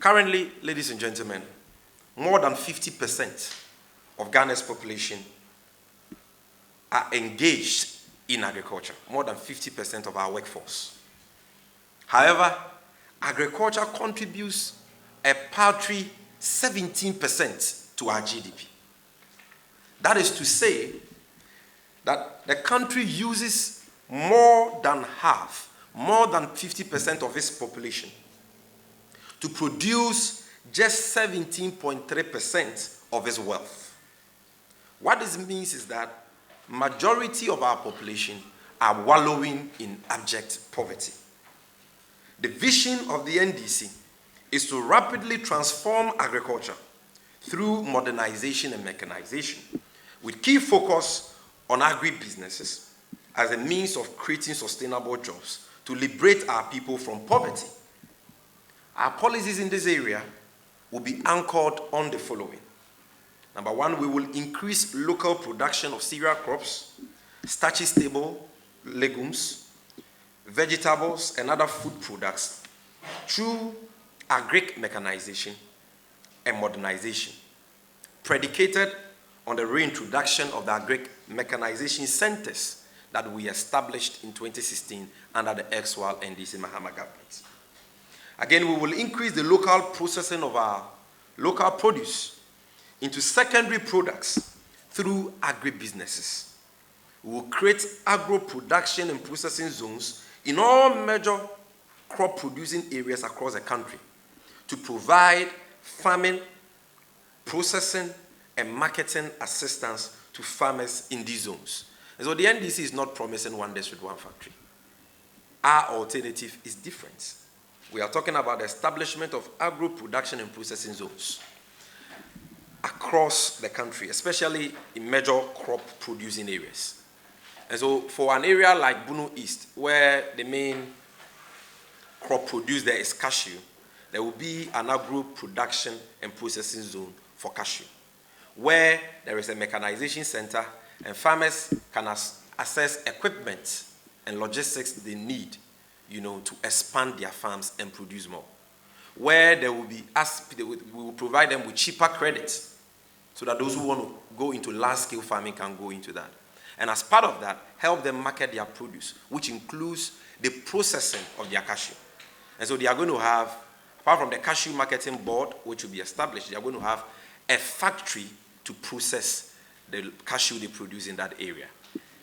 Currently, ladies and gentlemen, more than 50% of Ghana's population are engaged in agriculture, more than 50% of our workforce. However, agriculture contributes a paltry 17% to our GDP. That is to say that the country uses more than half, more than 50% of its population to produce just 17.3% of its wealth. What this means is that majority of our population are wallowing in abject poverty. The vision of the NDC is to rapidly transform agriculture through modernization and mechanization, with key focus on agribusinesses as a means of creating sustainable jobs to liberate our people from poverty. Our policies in this area will be anchored on the following. Number one, we will increase local production of cereal crops, starchy stable legumes, vegetables, and other food products through agric mechanization and modernization, predicated on the reintroduction of the agric mechanization centers that we established in 2016 under the ex-Wal NDC Mahama government. Again, we will increase the local processing of our local produce into secondary products through agribusinesses. We will create agro-production and processing zones in all major crop-producing areas across the country to provide farming, processing, and marketing assistance to farmers in these zones. And so the NDC is not promising one district, one factory. Our alternative is different. We are talking about the establishment of agro-production and processing zones across the country, especially in major crop-producing areas. And so for an area like Bunu East, where the main crop produced there is cashew, there will be an agro-production and processing zone for cashew, where there is a mechanization center and farmers can access equipment and logistics they need, to expand their farms and produce more. Where there will be, we will provide them with cheaper credits so that those who want to go into large-scale farming can go into that. And as part of that, help them market their produce, which includes the processing of their cashew. And so they are going to have, apart from the cashew marketing board, which will be established, they are going to have a factory to process the cashew they produce in that area.